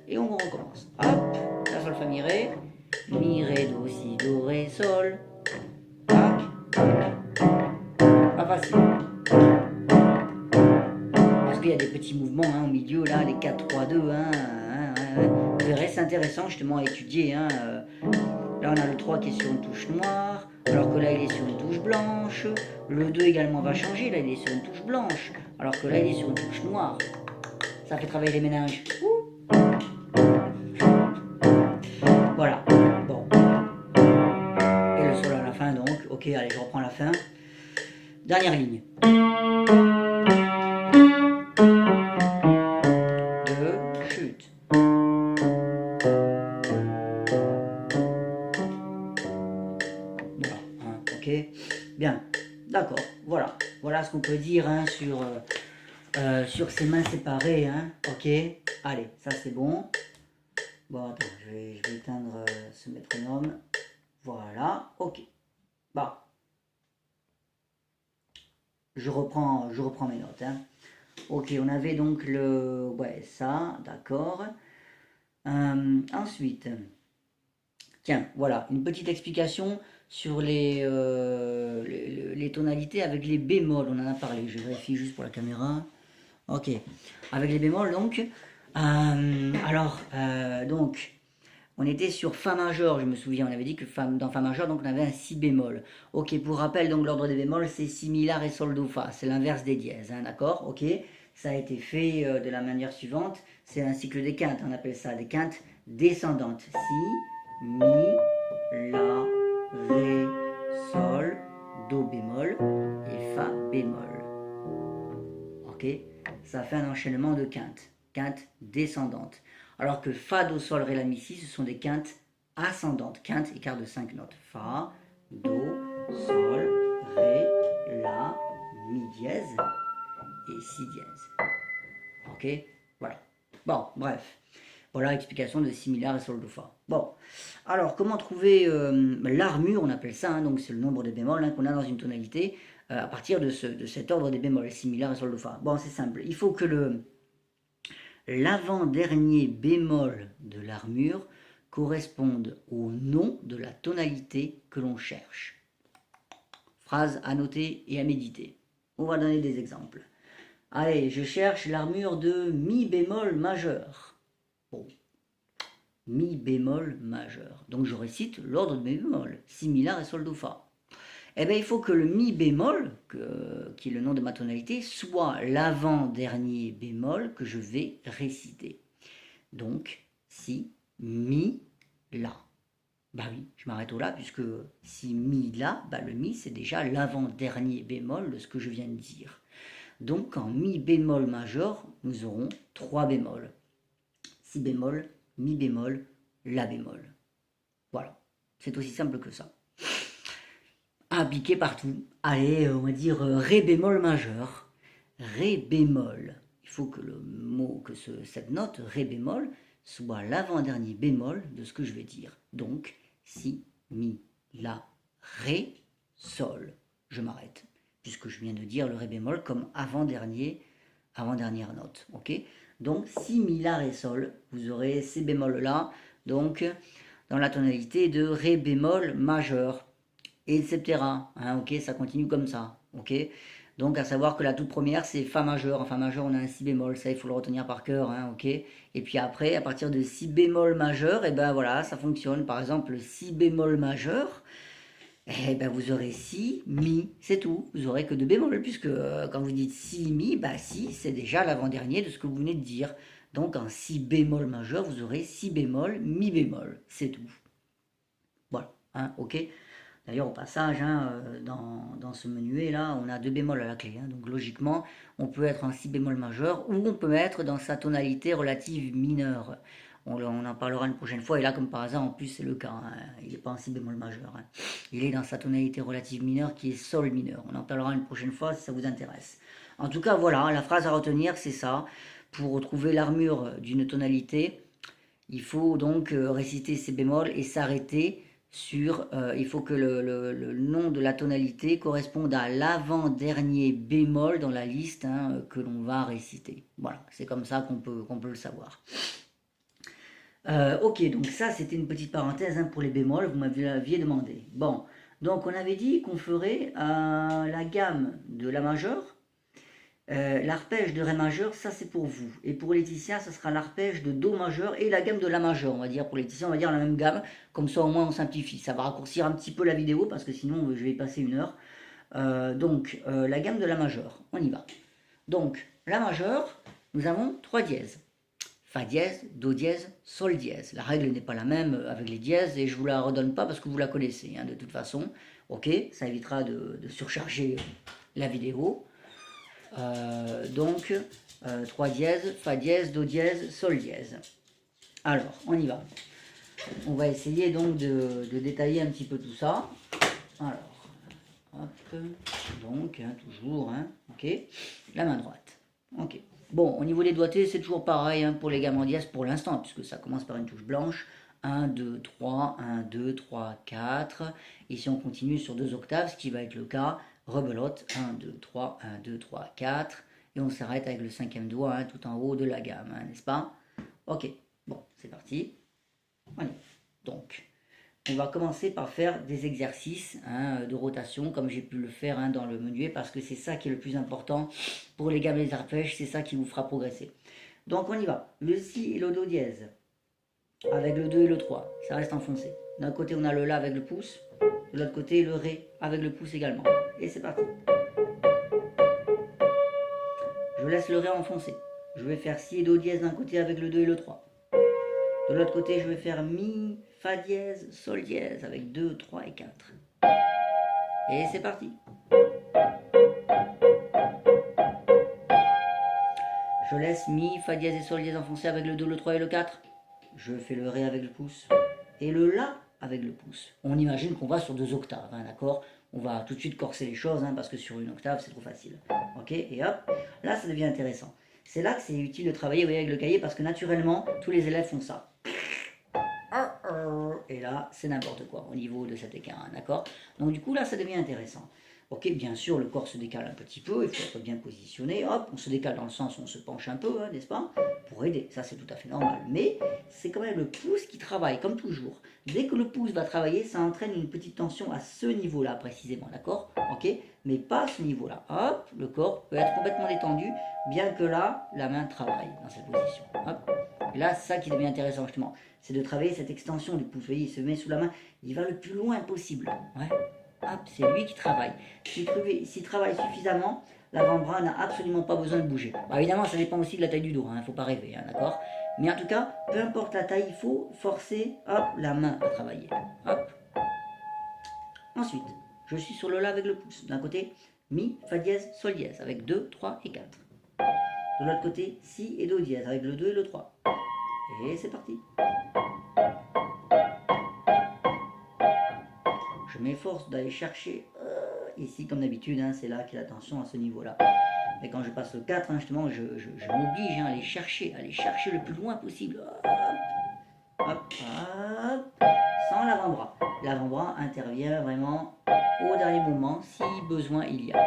Et on recommence. Hop, La, Sol, Fa, Mi, Ré. Mi, Ré, Do, Si, Do, Ré, Sol. Tac, tac. Pas facile. Parce qu'il y a des petits mouvements hein, au milieu, là, les 4, 3, 2. Vous verrez, c'est intéressant justement à étudier. Hein. Là, on a le 3 qui est sur une touche noire, alors que là, il est sur une touche blanche. Le 2 également va changer, là, il est sur une touche blanche, alors que là, il est sur une touche noire. Ça fait travailler les méninges. Voilà, bon. Et le Sol à la fin, donc. Ok, allez, je reprends la fin. Dernière ligne. 2, chute. Voilà, hein, ok. Bien, d'accord, voilà. Voilà ce qu'on peut dire hein, sur ces mains séparées. Hein, ok, allez, ça c'est bon. Bon, attends, je vais éteindre ce métronome. Voilà, ok. Bah. Je reprends mes notes. Hein. Ok, on avait donc le... Ouais, ça, d'accord. Ensuite, tiens, voilà, une petite explication sur les tonalités avec les bémols. On en a parlé, je vérifie juste pour la caméra. Ok, avec les bémols, donc. Donc... On était sur Fa majeur, je me souviens, on avait dit que dans Fa majeur, donc on avait un Si bémol. Ok, pour rappel, donc l'ordre des bémols, c'est Si, Mi, La, Ré, Sol, Do, Fa. C'est l'inverse des dièses, hein, d'accord? Ok, ça a été fait de la manière suivante. C'est un cycle des quintes, on appelle ça des quintes descendantes. Si, Mi, La, Ré, Sol, Do bémol et Fa bémol. Ok, ça fait un enchaînement de quintes descendantes. Alors que Fa, Do, Sol, Ré, La, Mi, Si, ce sont des quintes ascendantes. Quintes, écart de 5 notes. Fa, Do, Sol, Ré, La, Mi dièse et Si dièse. Ok, voilà. Bon, bref. Voilà l'explication de Si, Mi, La, Ré, Sol, Do, Fa. Bon, alors comment trouver l'armure, on appelle ça, hein, donc c'est le nombre de bémols hein, qu'on a dans une tonalité à partir de cet ordre des bémols, Si, Mi, La, Ré, Sol, Do, Fa. Bon, c'est simple. Il faut que l'avant-dernier bémol de l'armure corresponde au nom de la tonalité que l'on cherche. Phrase à noter et à méditer. On va donner des exemples. Allez, je cherche l'armure de Mi bémol majeur. Bon. Mi bémol majeur. Donc je récite l'ordre de mes bémols. Si, Mi, La, Ré, Sol, Do, Fa. Eh bien, il faut que le mi bémol, qui est le nom de ma tonalité, soit l'avant-dernier bémol que je vais réciter. Donc, si, mi, la. Bah oui, je m'arrête au la, puisque si, mi, la, bah le mi, c'est déjà l'avant-dernier bémol de ce que je viens de dire. Donc, en mi bémol majeur, nous aurons 3 bémols. Si bémol, mi bémol, la bémol. Voilà, c'est aussi simple que ça. Appliqué partout. Allez, on va dire ré bémol majeur. Ré bémol. Il faut que le mot, que cette note, ré bémol, soit l'avant-dernier bémol de ce que je vais dire. Donc, si, mi, la, ré, sol. Je m'arrête, puisque je viens de dire le ré bémol comme avant-dernière note. Ok. Donc, si, mi, la, ré, sol, vous aurez ces bémols-là, donc, dans la tonalité de ré bémol majeur, etc. Hein, ok, ça continue comme ça. Ok. Donc, à savoir que la toute première, c'est Fa majeur. En Fa majeur, on a un Si bémol. Ça, il faut le retenir par cœur. Hein, ok. Et puis après, à partir de Si bémol majeur, et ben voilà, ça fonctionne. Par exemple, Si bémol majeur, et ben vous aurez Si, Mi, c'est tout. Vous aurez que 2 bémols, puisque quand vous dites Si, Mi, bah Si, c'est déjà l'avant-dernier de ce que vous venez de dire. Donc, en Si bémol majeur, vous aurez Si bémol, Mi bémol. C'est tout. Voilà. Hein, ok. D'ailleurs, au passage, hein, dans ce menuet là, on a 2 bémols à la clé. Hein, donc logiquement, on peut être en Si bémol majeur ou on peut être dans sa tonalité relative mineure. On en parlera une prochaine fois. Et là, comme par hasard, en plus, c'est le cas. Hein, il n'est pas en Si bémol majeur. Hein. Il est dans sa tonalité relative mineure qui est Sol mineur. On en parlera une prochaine fois si ça vous intéresse. En tout cas, voilà, la phrase à retenir, c'est ça. Pour retrouver l'armure d'une tonalité, il faut donc réciter ces bémols et s'arrêter sur, il faut que le nom de la tonalité corresponde à l'avant-dernier bémol dans la liste hein, que l'on va réciter. Voilà, c'est comme ça qu'on peut le savoir. Ok, donc ça c'était une petite parenthèse hein, pour les bémols, vous m'aviez demandé. Bon, donc on avait dit qu'on ferait la gamme de la majeure. L'arpège de Ré majeur, ça c'est pour vous. Et pour Laetitia, ça sera l'arpège de Do majeur et la gamme de La majeur. On va dire pour Laetitia, on va dire la même gamme. Comme ça au moins on simplifie. Ça va raccourcir un petit peu la vidéo parce que sinon je vais y passer 1 heure. Donc la gamme de La majeur, on y va. Donc La majeure, nous avons 3 dièses. Fa dièse, Do dièse, Sol dièse. La règle n'est pas la même avec les dièses et je ne vous la redonne pas parce que vous la connaissez hein, de toute façon. Ok, ça évitera de surcharger la vidéo. Donc 3 dièse, Fa dièse, Do dièse, Sol dièse. Alors, on y va. On va essayer donc de détailler un petit peu tout ça. Alors, hop, donc, hein, toujours, hein, ok, la main droite. Ok. Bon, au niveau des doigtés, c'est toujours pareil hein, pour les gammes en dièse pour l'instant, puisque ça commence par une touche blanche. 1, 2, 3, 1, 2, 3, 4. Ici, on continue sur 2 octaves, ce qui va être le cas. Rebelote, 1, 2, 3, 1, 2, 3, 4. Et on s'arrête avec le 5e doigt hein, tout en haut de la gamme, hein, n'est-ce pas? Ok, bon, c'est parti. Allez. Donc, on va commencer par faire des exercices hein, de rotation, comme j'ai pu le faire hein, dans le menuet, parce que c'est ça qui est le plus important pour les gammes et les arpèges, c'est ça qui vous fera progresser. Donc, on y va. Le Si et le Do dièse, avec le 2 et le 3, ça reste enfoncé. D'un côté, on a le La avec le pouce, de l'autre côté, le Ré avec le pouce également. Et c'est parti. Je laisse le Ré enfoncé. Je vais faire Si et Do dièse d'un côté avec le 2 et le 3. De l'autre côté, je vais faire Mi, Fa dièse, Sol dièse avec 2, 3 et 4. Et c'est parti. Je laisse Mi, Fa dièse et Sol dièse enfoncé avec le 2, le 3 et le 4. Je fais le Ré avec le pouce et le La avec le pouce. On imagine qu'on va sur 2 octaves, hein, d'accord? On va tout de suite corser les choses, hein, parce que sur une octave, c'est trop facile. Ok, et hop, là, ça devient intéressant. C'est là que c'est utile de travailler avec le cahier, parce que naturellement, tous les élèves font ça. Et là, c'est n'importe quoi au niveau de cet écart, hein, d'accord? Donc du coup, là, ça devient intéressant. Ok, bien sûr, le corps se décale un petit peu, il faut être bien positionné. Hop, on se décale dans le sens où on se penche un peu, hein, n'est-ce pas? Pour aider, ça c'est tout à fait normal. Mais c'est quand même le pouce qui travaille, comme toujours. Dès que le pouce va travailler, ça entraîne une petite tension à ce niveau-là précisément, d'accord? Ok, mais pas à ce niveau-là. Hop, le corps peut être complètement détendu, bien que là, la main travaille dans cette position. Hop. Et là, c'est ça qui devient intéressant justement, c'est de travailler cette extension du pouce. Vous voyez, il se met sous la main, il va le plus loin possible. Ouais. hop, c'est lui qui travaille. S'il travaille suffisamment, l'avant-bras n'a absolument pas besoin de bouger. Bah, évidemment, ça dépend aussi de la taille du dos, il ne faut pas rêver, hein, d'accord? Mais en tout cas, peu importe la taille, il faut forcer, hop, la main à travailler. Hop. Ensuite, je suis sur le La avec le pouce. D'un côté, Mi, Fa dièse, Sol dièse, avec 2, 3 et 4. De l'autre côté, Si et Do dièse, avec le 2 et le 3. Et c'est parti. Je m'efforce d'aller chercher ici, comme d'habitude, hein, c'est là qu'il y a l'attention à ce niveau-là. Mais quand je passe le 4, hein, justement, je m'oblige à aller chercher le plus loin possible. Hop, hop, hop, sans l'avant-bras. L'avant-bras intervient vraiment au dernier moment, si besoin il y a.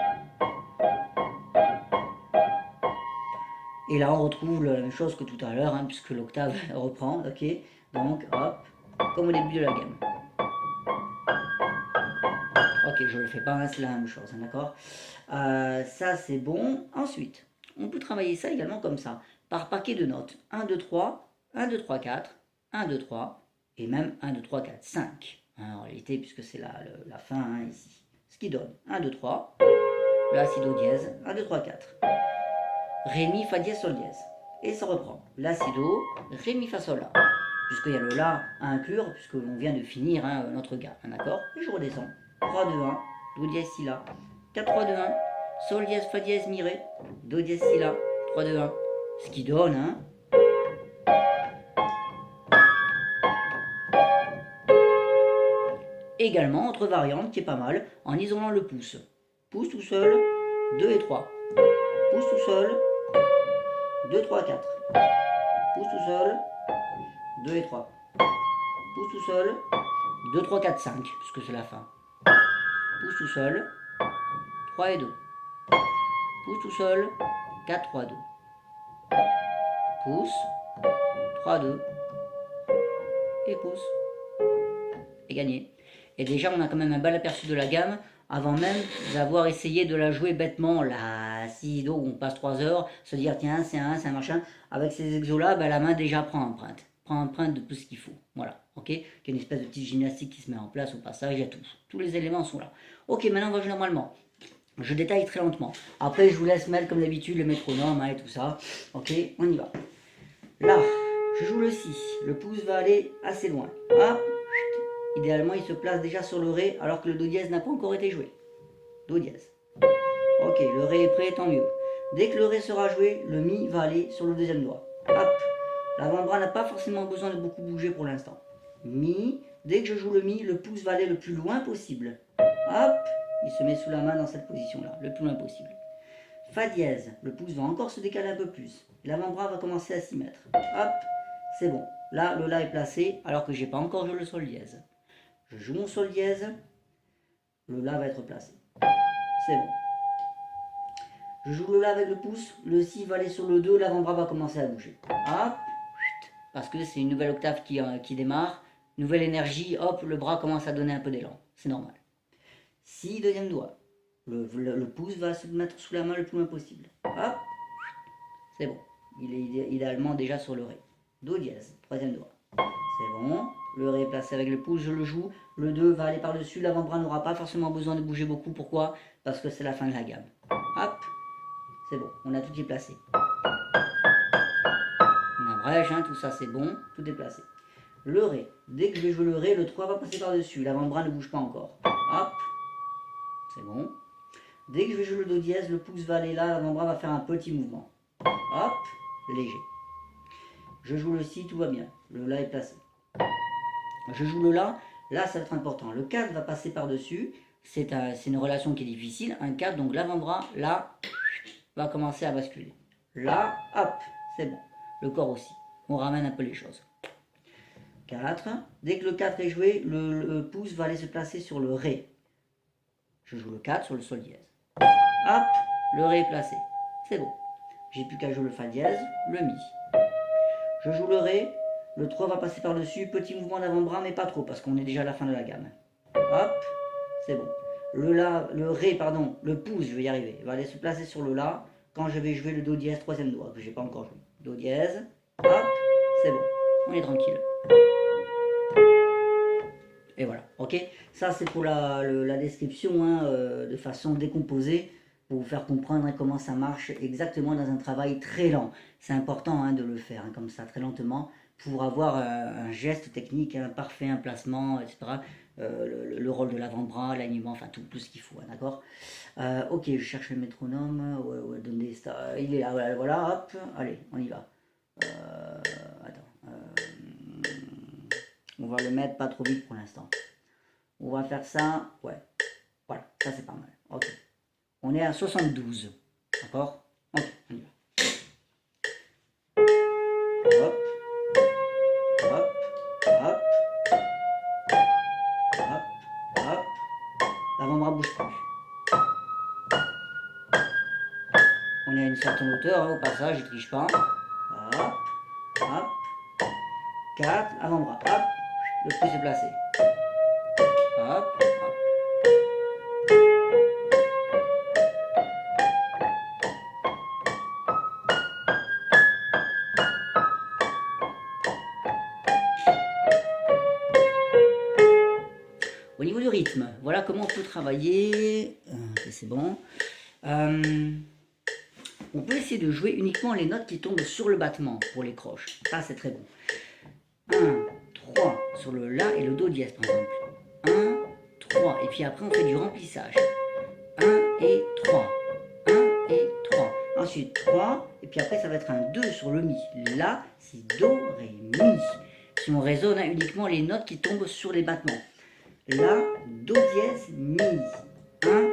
Et là, on retrouve la même chose que tout à l'heure, hein, puisque l'octave reprend, ok? Donc, hop, comme au début de la gamme. Ok, je ne le fais pas, hein, c'est la même chose, hein, d'accord? Ça, c'est bon. Ensuite, on peut travailler ça également comme ça, par paquet de notes. 1, 2, 3, 1, 2, 3, 4, 1, 2, 3, et même 1, 2, 3, 4, 5. Hein, en réalité, puisque c'est la fin, hein, ici. Ce qui donne 1, 2, 3, La, Si, Do dièse, 1, 2, 3, 4. Ré, Mi, Fa dièse, Sol dièse. Et ça reprend. La, Si, Do, Ré, Mi, Fa, Sol, La. Puisqu'il y a le La à inclure, puisqu'on vient de finir hein, notre gamme, d'accord? Et je redescends. 3, 2, 1, Do dièse, Si, La. 4, 3, 2, 1, Sol dièse, Fa dièse, Mi, Ré. Do dièse, Si, La. 3, 2, 1. Ce qui donne, hein, également, autre variante qui est pas mal, en isolant le pouce. Pouce tout seul, 2 et 3. Pouce tout seul, 2, 3, 4. Pouce tout seul, 2 et 3. Pouce tout seul, 2, 3, 4, 5, puisque c'est la fin. Pouce tout seul, 3 et 2. Pouce tout seul, 4, 3, 2. Pouce, 3, 2. Et pouce. Et gagné. Et déjà, on a quand même un bel aperçu de la gamme avant même d'avoir essayé de la jouer bêtement. La Si, Do, on passe 3 heures, se dire tiens, c'est un machin. Avec ces exos-là, ben, la main déjà prend empreinte. Prend empreinte de tout ce qu'il faut. Voilà, ok? Il y a une espèce de petite gymnastique qui se met en place au passage, il y a tout. Tous les éléments sont là. Ok, maintenant on va jouer normalement. Je détaille très lentement. Après, je vous laisse mettre comme d'habitude le métronome hein, et tout ça. Ok, on y va. Là, je joue le Si. Le pouce va aller assez loin. Hop. Idéalement, il se place déjà sur le Ré alors que le Do dièse n'a pas encore été joué. Do dièse. Ok, le Ré est prêt, tant mieux. Dès que le Ré sera joué, le Mi va aller sur le deuxième doigt. Hop. L'avant-bras n'a pas forcément besoin de beaucoup bouger pour l'instant. Mi. Dès que je joue le Mi, le pouce va aller le plus loin possible. Hop. Il se met sous la main dans cette position-là, le plus loin possible. Fa dièse. Le pouce va encore se décaler un peu plus. L'avant-bras va commencer à s'y mettre. Hop. C'est bon. Là, le La est placé alors que j'ai pas encore joué le Sol dièse. Je joue mon Sol dièse, le La va être placé. C'est bon. Je joue le La avec le pouce, le Si va aller sur le 2, l'avant-bras va commencer à bouger. Hop, parce que c'est une nouvelle octave qui démarre, nouvelle énergie, hop, le bras commence à donner un peu d'élan. C'est normal. Si, deuxième doigt. Le pouce va se mettre sous la main le plus loin possible. Hop, c'est bon. Il est idéalement déjà sur le Ré. Do dièse, troisième doigt. C'est bon. Le Ré est placé avec le pouce, je le joue. Le 2 va aller par-dessus. L'avant-bras n'aura pas forcément besoin de bouger beaucoup. Pourquoi? Parce que c'est la fin de la gamme. Hop. C'est bon. On a tout qui est placé. On abrège, hein, tout ça c'est bon. Tout est placé. Le Ré. Dès que je vais jouer le Ré, le 3 va passer par-dessus. L'avant-bras ne bouge pas encore. Hop. C'est bon. Dès que je vais jouer le Do dièse, le pouce va aller là. L'avant-bras va faire un petit mouvement. Hop. Léger. Je joue le Si, tout va bien. Le La est placé. Je joue le La, là ça va être important. Le 4 va passer par-dessus, c'est une relation qui est difficile. Un 4, donc l'avant-bras, là, va commencer à basculer. Là, hop, c'est bon. Le corps aussi. On ramène un peu les choses. 4. Dès que le 4 est joué, le pouce va aller se placer sur le Ré. Je joue le 4 sur le Sol dièse. Hop, le Ré est placé. C'est bon. J'ai plus qu'à jouer le Fa dièse, le Mi. Je joue le Ré. Le 3 va passer par-dessus, petit mouvement d'avant-bras, mais pas trop, parce qu'on est déjà à la fin de la gamme. Hop, c'est bon. Le Ré, pardon, le pouce, je vais y arriver, va aller se placer sur le La, quand je vais jouer le Do dièse, troisième doigt, que j'ai pas encore joué. Do dièse, hop, c'est bon, on est tranquille. Et voilà, ok. Ça c'est pour la description hein, de façon décomposée pour vous faire comprendre hein, comment ça marche exactement dans un travail très lent. C'est important hein, de le faire hein, comme ça très lentement pour avoir un geste technique hein, parfait, un placement, etc. Le rôle de l'avant-bras, l'alignement, enfin tout ce qu'il faut, hein, d'accord. Ok, je cherche le métronome. Ouais, il est là, voilà, hop, allez, on y va. Attends. On va le mettre pas trop vite pour l'instant. On va faire ça, ouais. Voilà, ça c'est pas mal. Ok. On est à 72. D'accord. Ok, on y va. Hop, hop, hop, hop, hop. L'avant-bras bouge plus. On est à une certaine hauteur, hein, au passage, je triche pas. Hop, hop. 4, avant-bras, hop. Le pouce est placé. Hop, hop. Au niveau du rythme, voilà comment on peut travailler. C'est bon. On peut essayer de jouer uniquement les notes qui tombent sur le battement pour les croches. Ça, c'est très bon. 1, 3 sur le La et le Do dièse, par exemple. 1, 3. Et puis après, on fait du remplissage. 1 et 3. 1 et 3. Ensuite, 3. Et puis après, ça va être un 2 sur le Mi. La, Si, Do, Ré, Mi. Si on résonne hein, uniquement les notes qui tombent sur les battements. La, Do dièse, Mi. 1,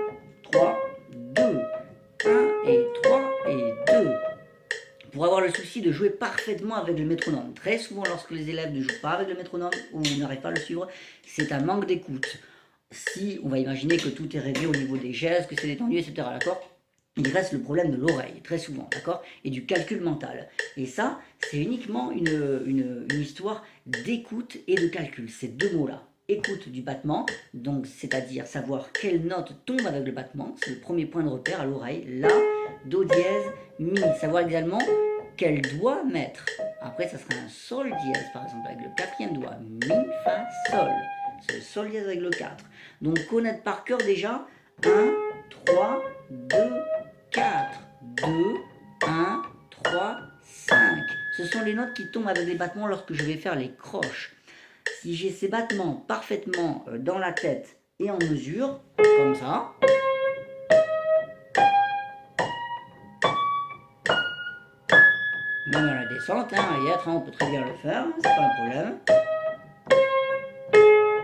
3, 2. 1 et 3 et 2. Pour avoir le souci de jouer parfaitement avec le métronome. Très souvent, lorsque les élèves ne jouent pas avec le métronome ou n'arrivent pas à le suivre, c'est un manque d'écoute. Si on va imaginer que tout est réglé au niveau des gestes, que c'est détendu, etc., d'accord, il reste le problème de l'oreille, très souvent, d'accord, et du calcul mental. Et ça, c'est uniquement une histoire d'écoute et de calcul, ces deux mots-là. Écoute du battement, donc c'est-à-dire savoir quelle note tombe avec le battement, c'est le premier point de repère à l'oreille, La, Do dièse, Mi, savoir également quel doigt mettre. Après, ça sera un Sol dièse, par exemple, avec le quatrième doigt, Mi, Fa, Sol, c'est le Sol dièse avec le 4. Donc connaître par cœur déjà 1, 3, 2, 4, 2, 1, 3, 5. Ce sont les notes qui tombent avec les battements lorsque je vais faire les croches. Si j'ai ces battements parfaitement dans la tête et en mesure, comme ça, même à la descente, hein, à y être, hein, on peut très bien le faire, hein, c'est pas un problème.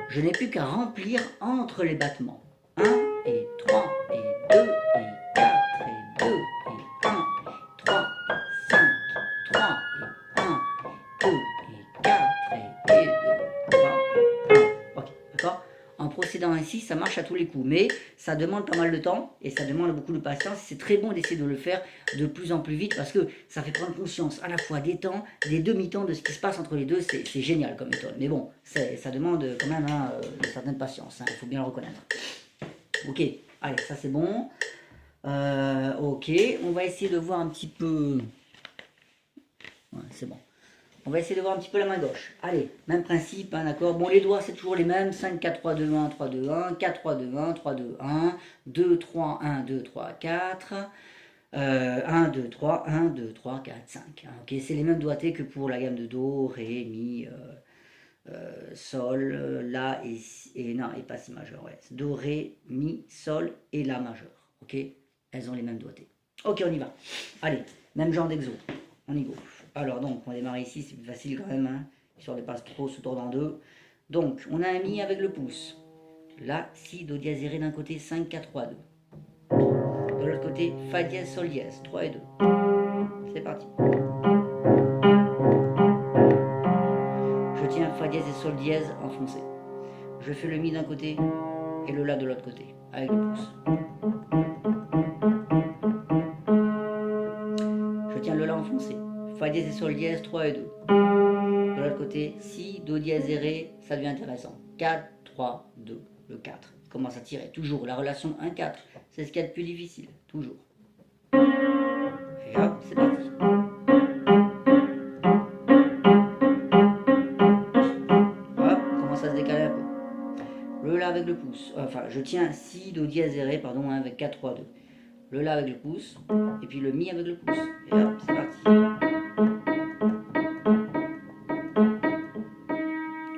Je n'ai plus qu'à remplir entre les battements. 1 et 3 et 2 et 4 et 2 et 1 et 3 et 5 et 3 et 1 2 et 4 et 2 3 et 1. Ok, d'accord. En procédant ainsi, ça marche à tous les coups, mais ça demande pas mal de temps et ça demande beaucoup de patience. C'est très bon d'essayer de le faire de plus en plus vite parce que ça fait prendre conscience à la fois des temps, des demi-temps, de ce qui se passe entre les deux. C'est génial comme méthode. Mais bon, ça demande quand même hein, une certaine patience, il faut bien le reconnaître. Ok, allez, ça c'est bon. Ok, on va essayer de voir un petit peu... Ouais, c'est bon. On va essayer de voir un petit peu la main gauche. Allez, même principe, hein, d'accord. Bon, les doigts, c'est toujours les mêmes. 5, 4, 3, 2, 1, 3, 2, 1. 4, 3, 2, 1, 3, 2, 1. 2, 3, 1, 2, 3, 4. 1, 2, 3, 1, 2, 3, 4, 5. Ok, c'est les mêmes doigtés que pour la gamme de Do, Ré, Mi, Sol, La et non, et pas Si majeur. Ouais. Do, Ré, Mi, Sol et La majeur. Ok, elles ont les mêmes doigtés. Ok, on y va. Allez, même genre d'exo. On y go. Alors donc, on démarre ici, c'est plus facile quand même, hein, histoire de pas trop se tordre en deux. Donc, on a un Mi avec le pouce. La, Si, Do dièse et Ré d'un côté, 5, 4, 3, 2. De l'autre côté, Fa dièse, Sol dièse, 3 et 2. C'est parti. Je tiens Fa dièse et Sol dièse enfoncé. Je fais le Mi d'un côté et le La de l'autre côté, avec le pouce. Je tiens le La enfoncé. Fa dièse et Sol dièse, 3 et 2. De l'autre côté, Si, Do dièse et Ré, ça devient intéressant. 4, 3, 2, le 4. Commence à tirer. Toujours la relation 1-4. C'est ce qu'il y a de plus difficile. Toujours. Et hop, c'est parti. Hop, commence à se décaler un peu. enfin je tiens si, do dièse et ré, pardon, hein, avec 4, 3, 2. Le la avec le pouce, et puis le mi avec le pouce. Et hop, c'est parti.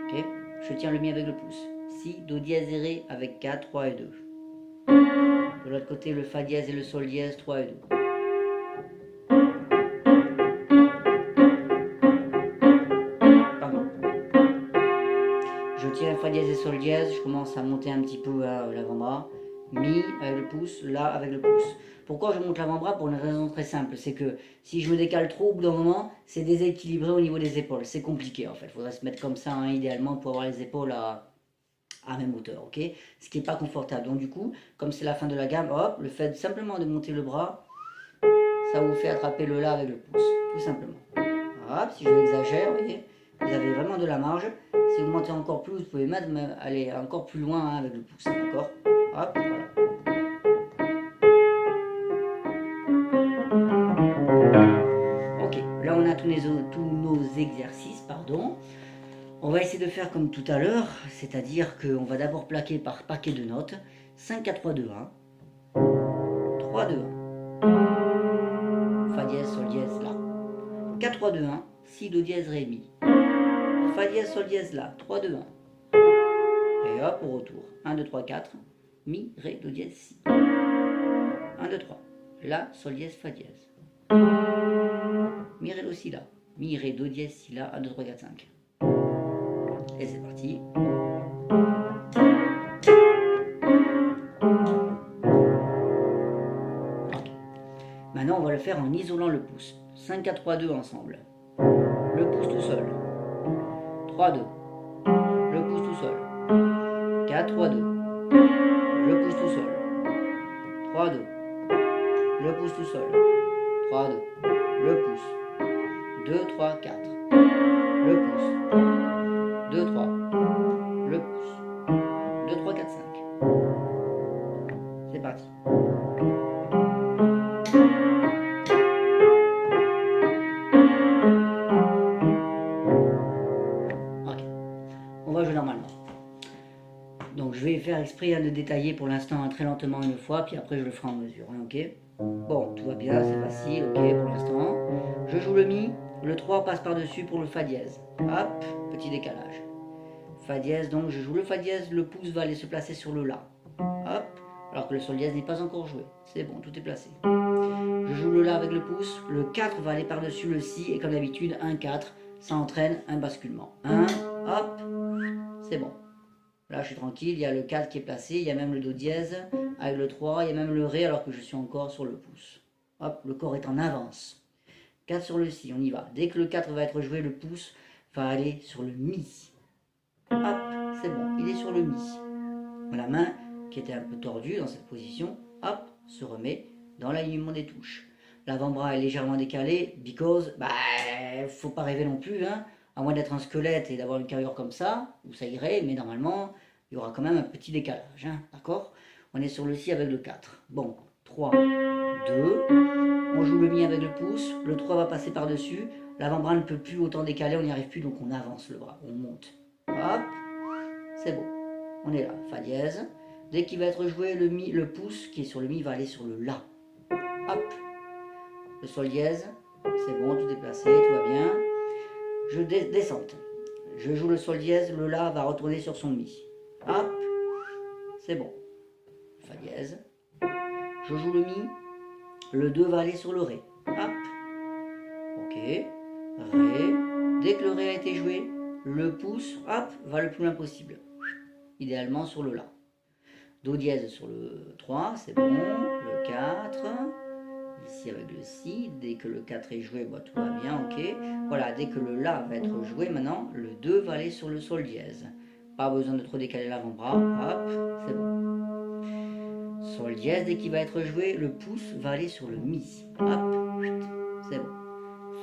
Ok, je tiens le mi avec le pouce. Si, do dièse et ré avec 4, 3 et 2. De l'autre côté, le fa dièse et le sol dièse, 3 et 2. Pardon. Je tiens fa dièse et sol dièse, je commence à monter un petit peu l'avant-bras. Mi avec le pouce, la avec le pouce. Pourquoi je monte l'avant-bras? Pour une raison très simple, c'est que si je me décale trop au bout d'un moment, c'est déséquilibré au niveau des épaules. C'est compliqué en fait, il faudrait se mettre comme ça, hein, idéalement pour avoir les épaules à même hauteur, ok? Ce qui n'est pas confortable. Donc du coup, comme c'est la fin de la gamme, hop, le fait simplement de monter le bras, ça vous fait attraper le la avec le pouce, tout simplement. Hop, si je l'exagère, vous voyez, vous avez vraiment de la marge. Si vous montez encore plus, vous pouvez même aller encore plus loin hein, avec le pouce, d'accord? Hop, voilà. Ok, là on a tous nos exercices, pardon. On va essayer de faire comme tout à l'heure, c'est-à-dire qu'on va d'abord plaquer par paquet de notes. 5, 4, 3, 2, 1. 3, 2, 1. Fa dièse, sol dièse, la. 4, 3, 2, 1. Si, do dièse, ré, mi. Fa dièse, sol dièse, la. 3, 2, 1. Et hop, au retour. 1, 2, 3, 4. Mi, ré, do dièse, si. 1, 2, 3. La, sol dièse, fa dièse. Mi, ré, do, si, la. Mi, ré, do dièse, si, la. 1, 2, 3, 4, 5. Et c'est parti. Okay. Maintenant, on va le faire en isolant le pouce. 5, 4, 3, 2 ensemble. Le pouce tout seul. 3, 2. Le pouce tout seul. 4, 3, 2. Le pouce tout seul. 3, 2. Le pouce tout seul. 3, 2. Le pouce. 2, 3, 4. Le pouce. 2, 3. Le pouce. 2, 3, 4, 5. C'est parti. Ok. On va jouer normalement. Donc je vais faire exprès de détailler pour l'instant très lentement une fois, puis après je le ferai en mesure. Hein, ok. Bon, tout va bien, c'est facile, ok pour l'instant. Je joue le mi, le 3 passe par-dessus pour le fa dièse. Hop, petit décalage. Fa dièse, donc je joue le fa dièse, le pouce va aller se placer sur le la. Hop, alors que le sol dièse n'est pas encore joué. C'est bon, tout est placé. Je joue le la avec le pouce, le 4 va aller par-dessus le si, et comme d'habitude, 1, 4, ça entraîne un basculement. 1, hop, c'est bon. Là, je suis tranquille, il y a le 4 qui est placé, il y a même le do dièse avec le 3, il y a même le ré alors que je suis encore sur le pouce. Hop, le corps est en avance. 4 sur le si, on y va. Dès que le 4 va être joué, le pouce va aller sur le mi. Hop, c'est bon, il est sur le mi. La main qui était un peu tordue dans cette position, hop, se remet dans l'alignement des touches. L'avant-bras est légèrement décalé, because, faut pas rêver non plus, hein. À moins d'être un squelette et d'avoir une carrure comme ça, où ça irait, mais normalement, il y aura quand même un petit décalage, hein, d'accord? On est sur le si avec le 4. Bon, 3, 2, on joue le mi avec le pouce, le 3 va passer par-dessus, l'avant-bras ne peut plus autant décaler, on n'y arrive plus, donc on avance le bras, on monte. Hop, c'est bon, on est là, fa dièse. Dès qu'il va être joué, le mi, le pouce qui est sur le mi va aller sur le la. Hop, le sol dièse, c'est bon, tout est placé, tout va bien. Je descente. Je joue le sol dièse, le la va retourner sur son mi. Hop, c'est bon. Fa dièse. Je joue le mi, le 2 va aller sur le ré. Hop, ok. Ré. Dès que le ré a été joué, le pouce, hop, va le plus loin possible. Idéalement sur le la. Do dièse sur le 3, c'est bon. Le 4. Ici avec le si, dès que le 4 est joué, tout va bien, ok. Voilà, dès que le la va être joué, maintenant, le 2 va aller sur le sol dièse. Pas besoin de trop décaler l'avant-bras, hop, c'est bon. Sol dièse, dès qu'il va être joué, le pouce va aller sur le mi. Hop, c'est bon.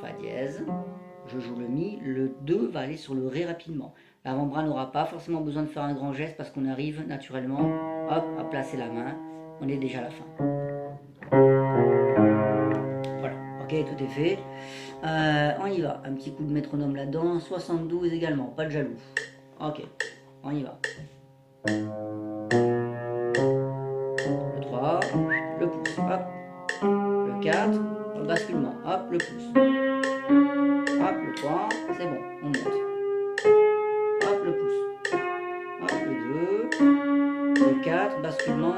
Fa dièse, je joue le mi, le 2 va aller sur le ré rapidement. L'avant-bras n'aura pas forcément besoin de faire un grand geste parce qu'on arrive naturellement, hop, à placer la main. On est déjà à la fin. Ok, tout est fait. On y va. Un petit coup de métronome là-dedans. 72 également, pas de jaloux. Ok, on y va. basculement, hop, le pouce. Hop, le 3, c'est bon, on monte. Hop, le pouce. Hop, le 2, le 4, basculement,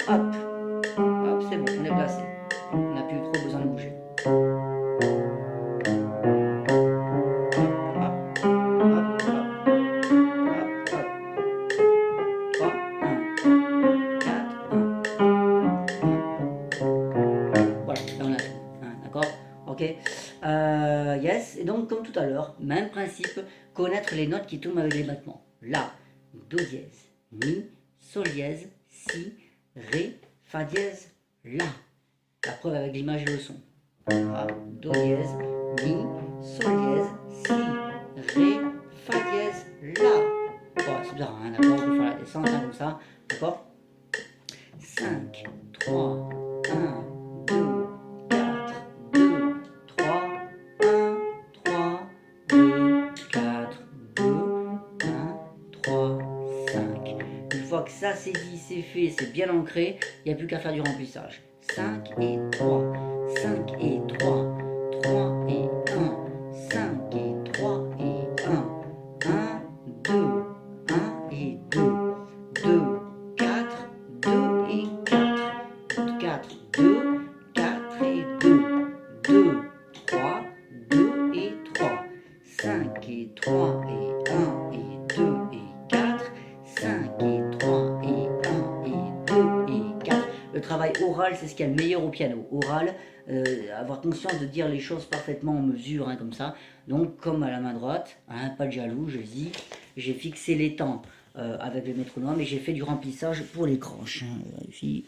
hop. Hop, c'est bon, on est placé. On n'a plus trop besoin de bouger. Ok, yes, et donc comme tout à l'heure, même principe, connaître les notes qui tournent avec les battements. La, Do dièse, Mi, Sol dièse, Si, Ré, Fa dièse, La. La preuve avec l'image et le son. La, Do dièse, Mi, Sol dièse, Si, Ré, Fa dièse, La. Bon, c'est bizarre, hein, d'accord, on peut faire la descente hein, comme ça, d'accord. 5, 3, 1, 2, 4, 2, 3, 1, 3, 2, 4, 2, 1, 3, 5. Une fois que ça c'est dit, c'est fait, c'est bien ancré, il n'y a plus qu'à faire du remplissage. 5 et 3, 5 et 3, 3 et 1, 5 et 3 et 1, 1, 2, 1 et 2, 2, 4, 2 et 4, 4, 2, 4 et 2, 2, 3, 2 et 3, 5 et 3 et 1 et 2 et 4, 5 et 3 et 1 et 2 et 4. Le travail oral, c'est ce qu'il y a de meilleur au piano. Oral, avoir conscience de dire les choses parfaitement en mesure, hein, comme ça. Donc, comme à la main droite, hein, pas de jaloux, je dis, j'ai fixé les temps avec le métronome et j'ai fait du remplissage pour les croches. Hein, ici.